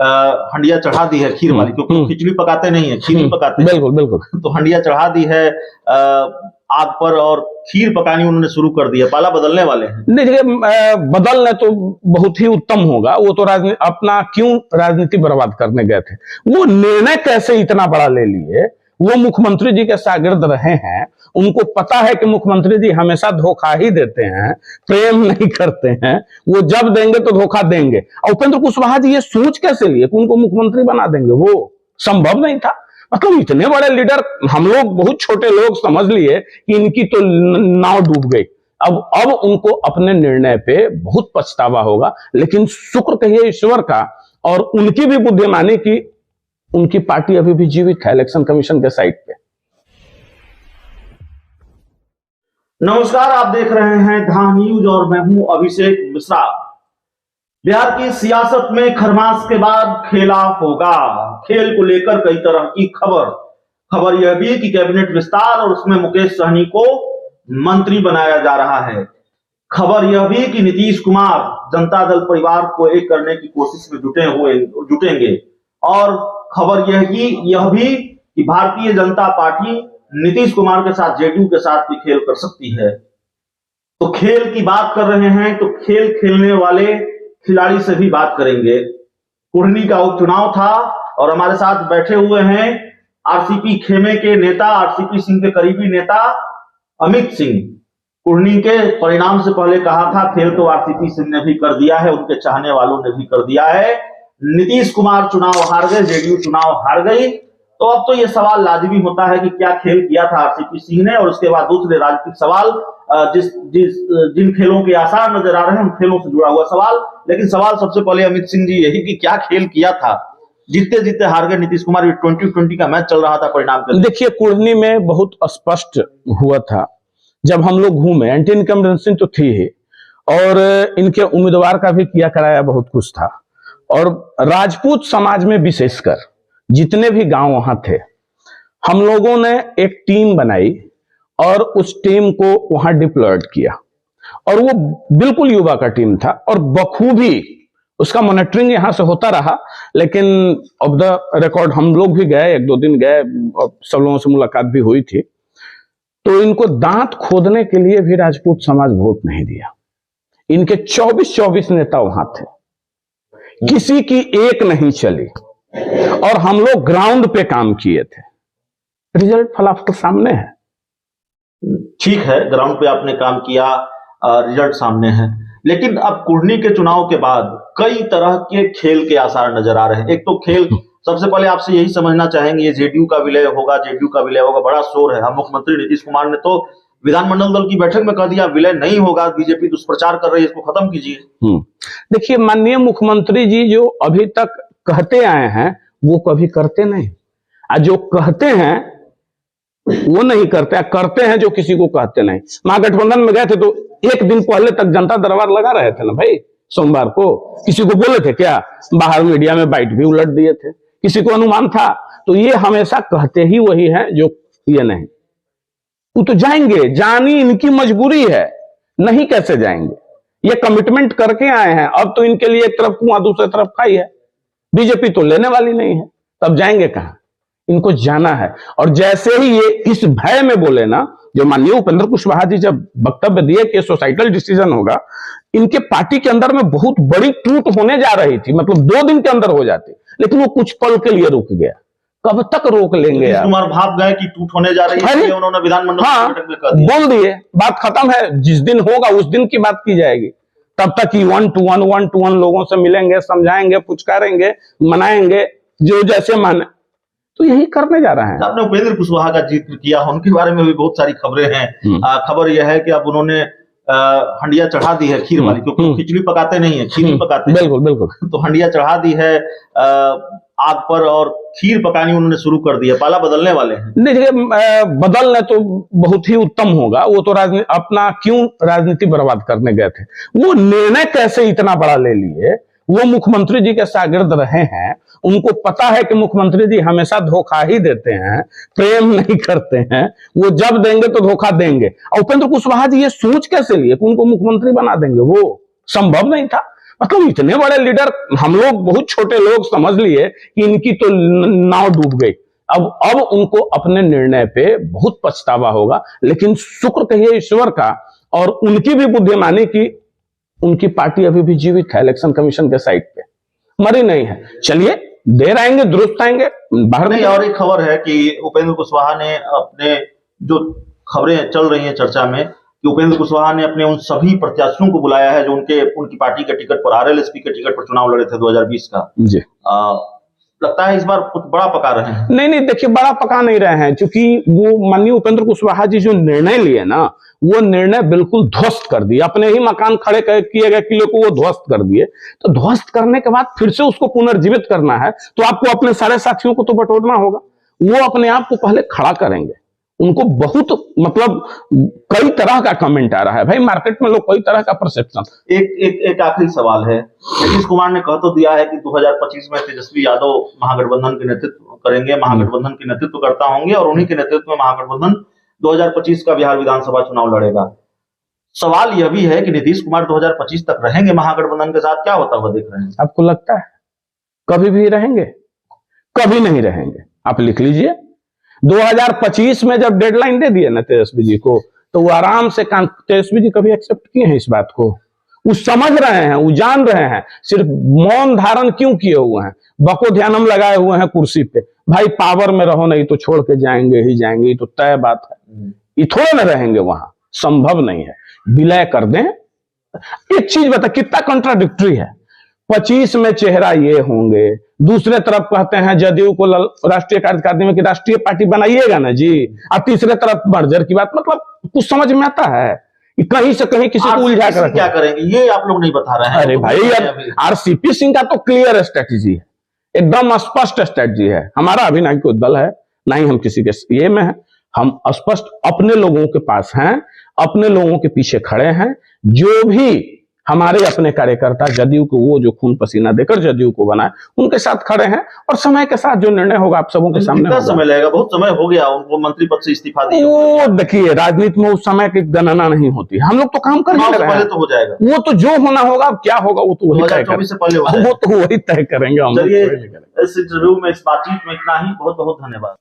हंडिया चढ़ा दी है खीर वाली, क्योंकि खिचड़ी पकाते नहीं है, खीर ही पकाते हैं। बिल्कुल बिल्कुल। तो हंडिया चढ़ा दी है आग पर और खीर पकानी उन्होंने शुरू कर दी है। पाला बदलने वाले हैं। देखिए, बदलने तो बहुत ही उत्तम होगा। वो तो अपना क्यों राजनीति बर्बाद करने गए थे? वो निर्णय कैसे इतना बड़ा ले लिए? वो मुख्यमंत्री जी के शागिर्द रहे हैं, उनको पता है कि मुख्यमंत्री जी हमेशा धोखा ही देते हैं, प्रेम नहीं करते हैं। वो जब देंगे तो धोखा देंगे। और उपेंद्र कुशवाहा जी ये सोच कैसे लिए कि उनको मुख्यमंत्री बना देंगे? वो संभव नहीं था। मतलब इतने बड़े लीडर, हम लोग बहुत छोटे लोग समझ लिए कि इनकी तो नाव डूब गई। अब उनको अपने निर्णय पे बहुत पछतावा होगा। लेकिन शुक्र कहिए ईश्वर का और उनकी भी बुद्धिमानी की, उनकी पार्टी अभी भी जीवित है इलेक्शन कमीशन के साइट पे। नमस्कार, आप देख रहे हैं धा न्यूज और मैं हूं अभिषेक मिश्रा। बिहार की सियासत में खरमास के बाद खेला होगा। खेल को लेकर कई तरह की खबर यह भी कि कैबिनेट विस्तार और उसमें मुकेश सहनी को मंत्री बनाया जा रहा है। खबर यह भी कि नीतीश कुमार जनता दल परिवार को एक करने की कोशिश में जुटेंगे। और खबर यह भी कि भारतीय जनता पार्टी नीतीश कुमार के साथ जेडीयू के साथ भी खेल कर सकती है। तो खेल की बात कर रहे हैं तो खेल खेलने वाले खिलाड़ी से भी बात करेंगे। कुढ़नी का उपचुनाव था और हमारे साथ बैठे हुए हैं आरसीपी खेमे के नेता, आरसीपी सिंह के करीबी नेता अमित सिंह। कुढ़नी के परिणाम से पहले कहा था खेल तो आरसीपी सिंह ने भी कर दिया है, उनके चाहने वालों ने भी कर दिया है। नीतीश कुमार चुनाव हार गए, जेडीयू चुनाव हार गई। तो अब तो यह सवाल लाजिमी होता है कि क्या खेल किया था आरसीपी सिंह ने। और उसके बाद दूसरे राजनीतिक सवाल, जिन खेलों के आसार नजर आ रहे हैं उन खेलों से जुड़ा हुआ सवाल। लेकिन सवाल सबसे पहले अमित सिंह जी यही कि क्या खेल किया था? जीते जीते हार गए नीतीश कुमार। 2020 का मैच चल रहा था परिणाम के। देखिए, कुढ़नी में बहुत स्पष्ट हुआ था जब हम लोग घूमे। एंटी इनकम्बेंसी तो थी ही और इनके उम्मीदवार का भी किया कराया बहुत कुछ था। और राजपूत समाज में विशेषकर जितने भी गांव वहां थे, हम लोगों ने एक टीम बनाई और उस टीम को वहां डिप्लॉयड किया। और वो बिल्कुल युवा का टीम था और बखूबी उसका मॉनिटरिंग यहां से होता रहा। लेकिन ऑफ द रिकॉर्ड हम लोग भी गए, एक दो दिन गए, सब लोगों से मुलाकात भी हुई थी। तो इनको दांत खोदने के लिए भी राजपूत समाज वोट नहीं दिया। इनके 24 नेता वहां थे, किसी की एक नहीं चली। और हम लोग ग्राउंड पे काम किए थे। रिजल्ट फलाफल सामने है। ठीक है, ग्राउंड पे आपने काम किया, रिजल्ट सामने है। लेकिन अब कुढ़नी के चुनाव के बाद कई तरह के खेल के आसार नजर आ रहे हैं। एक तो खेल, सबसे पहले आपसे यही समझना चाहेंगे, ये जेडीयू का विलय होगा, जेडीयू का विलय होगा, बड़ा शोर है। हम मुख्यमंत्री नीतीश कुमार ने तो विधानमंडल दल की बैठक में कह दिया विलय नहीं होगा, बीजेपी दुष्प्रचार कर रही है, इसको खत्म कीजिए। देखिए, माननीय मुख्यमंत्री जी जो अभी तक कहते आए हैं वो कभी करते नहीं। जो कहते हैं वो नहीं करते, करते हैं जो किसी को कहते नहीं। महागठबंधन में गए थे तो एक दिन पहले तक जनता दरबार लगा रहे थे ना भाई। सोमवार को किसी को बोले थे क्या? बाहर मीडिया में बाइट भी उलट दिए थे। किसी को अनुमान था? तो ये हमेशा कहते ही वही हैं जो ये नहीं। वो तो जाएंगे, जानी इनकी मजबूरी है, नहीं कैसे जाएंगे? ये कमिटमेंट करके आए हैं। अब तो इनके लिए एक तरफ कुआं दूसरी तरफ खाई है। बीजेपी तो लेने वाली नहीं है, तब जाएंगे कहां? इनको जाना है। और जैसे ही ये इस भय में बोले ना, जो माननीय उपेंद्र कुशवाहा जी जब वक्तव्य दिए कि सोसाइटल डिसीजन होगा, इनके पार्टी के अंदर में बहुत बड़ी टूट होने जा रही थी। मतलब 2 दिन के अंदर हो जाती, लेकिन वो कुछ पल के लिए रुक गया। कब तक रोक लेंगे यार? कुमार भाग गए कि टूट होने जा रही है, उन्होंने विधानमंडल की बैठक में कह दिया, बोल दिए, बात खत्म है। जिस दिन होगा उस दिन की बात की जाएगी। तब तक ही 1 to 1 लोगों से मिलेंगे, समझाएंगे, पुचकारेंगे, मनाएंगे, जो जैसे माने। तो यही करने जा रहे हैं। आपने उपेंद्र कुशवाहा का जिक्र किया, उनके बारे में भी बहुत सारी खबरें हैं। खबर यह है कि अब उन्होंने हंडिया चढ़ा दी है खीर वाली, क्योंकि खिचड़ी पकाते नहीं है, खीर ही पकाते हैं। बिल्कुल बिल्कुल। तो हंडिया चढ़ा दी है आग पर और खीर पकानी उन्होंने शुरू कर दी है। पाला बदलने वाले हैं। देखिए, बदलने तो बहुत ही उत्तम होगा। वो तो अपना क्यों राजनीति बर्बाद करने गए थे? वो निर्णय कैसे इतना बड़ा ले लिए? वो मुख्यमंत्री जी के शागिर्द रहे हैं, उनको पता है कि मुख्यमंत्री जी हमेशा धोखा ही देते हैं, प्रेम नहीं करते हैं। वो जब देंगे तो धोखा देंगे। और उपेंद्र कुशवाहा जी ये सोच कैसे लिए कि उनको मुख्यमंत्री बना देंगे? वो संभव नहीं था। मतलब इतने बड़े लीडर हम लोग बहुत छोटे लोग समझ लिए कि इनकी तो नाव डूब गई। अब उनको अपने निर्णय पे बहुत पछतावा होगा, लेकिन शुक्र कहिए ईश्वर का और उनकी भी बुद्धिमानी की उनकी पार्टी अभी भी जीवित है, इलेक्शन कमीशन के साइड पे मरी नहीं है। चलिए देर आएंगे दुरुस्त आएंगे बाहर नहीं। और एक खबर है कि उपेंद्र कुशवाहा ने अपने, जो खबरें चल रही हैं चर्चा में, कि उपेंद्र कुशवाहा ने अपने उन सभी प्रत्याशियों को बुलाया है जो उनकी पार्टी के टिकट पर, आरएलएसपी के टिकट पर चुनाव लड़े थे 2020 का जी। लगता है इस बार कुछ बड़ा पका रहे हैं। नहीं देखिए, बड़ा पका नहीं रहे हैं, क्योंकि वो माननीय उपेंद्र कुशवाहा जी जो निर्णय लिए ना, वो निर्णय बिल्कुल ध्वस्त कर दिए। अपने ही मकान खड़े किए गए किले को वो ध्वस्त कर दिए। तो ध्वस्त करने के बाद फिर से उसको पुनर्जीवित करना है तो आपको अपने सारे साथियों को तो बटोरना होगा। वो अपने आप को पहले खड़ा करेंगे। उनको बहुत मतलब कई तरह का कमेंट आ रहा है भाई, मार्केट में लोग कई तरह का परसेप्शन। एक आखिरी सवाल है, नीतीश कुमार ने कह तो दिया है कि 2025 में तेजस्वी यादव महागठबंधन के नेतृत्व करेंगे, महागठबंधन के नेतृत्व करता होंगे और उन्हीं के नेतृत्व में महागठबंधन 2025 का बिहार विधानसभा चुनाव लड़ेगा। सवाल यह भी है कि नीतीश कुमार 2025 तक रहेंगे महागठबंधन के साथ, क्या होता हुआ देख रहे हैं? आपको लगता है कभी भी रहेंगे? कभी नहीं रहेंगे। आप लिख लीजिए, 2025 में जब डेडलाइन दे दिए ना तेजस्वी जी को, तो वो आराम से तेजस्वी जी कभी एक्सेप्ट किए हैं इस बात को? वो समझ रहे हैं, वो जान रहे हैं, सिर्फ मौन धारण क्यों किए हुए हैं, बको ध्यानम लगाए हुए हैं कुर्सी पे। भाई पावर में रहो, नहीं तो छोड़ के जाएंगे ही जाएंगे, ये तो तय बात है। ये थोड़े ना रहेंगे वहां, संभव नहीं है। विलय कर दें। एक चीज बता, कितना कॉन्ट्राडिक्टरी है। 25 में चेहरा ये होंगे, दूसरे तरफ कहते हैं जदयू को राष्ट्रीय कार्यकारिणी में कि राष्ट्रीय पार्टी बनाइएगा ना जी, और तीसरे तरफ मर्जर की बात। मतलब कुछ समझ में आता है? कहीं से कहीं किसी को उलझा कर क्या करेंगे ये आप लोग नहीं बता रहे हैं। अरे भाई यार, आरसीपी सिंह का तो क्लियर स्ट्रेटेजी है, एकदम स्पष्ट स्ट्रेटेजी है। हमारा अभी ना कोई दल है, ना ही हम किसी के ये में है। हम स्पष्ट अपने लोगों के पास हैं, अपने लोगों के पीछे खड़े हैं। जो भी हमारे अपने कार्यकर्ता जदयू को, वो जो खून पसीना देकर जदयू को बनाए, उनके साथ खड़े हैं। और समय के साथ जो निर्णय होगा आप सबों के सामने होगा। समय लगेगा, बहुत समय हो गया उनको मंत्री पद से इस्तीफा दिए। वो देखिए, राजनीति में उस समय की गणना नहीं होती। हम लोग तो काम कर रहे हैं, पहले तो हो जाएगा। वो तो जो होना होगा, क्या होगा वो तो वही तय करेंगे। से पहले वो तो वही तय करेंगे। चलिए, इस इंटरव्यू में, इस बातचीत में इतना ही। बहुत बहुत धन्यवाद।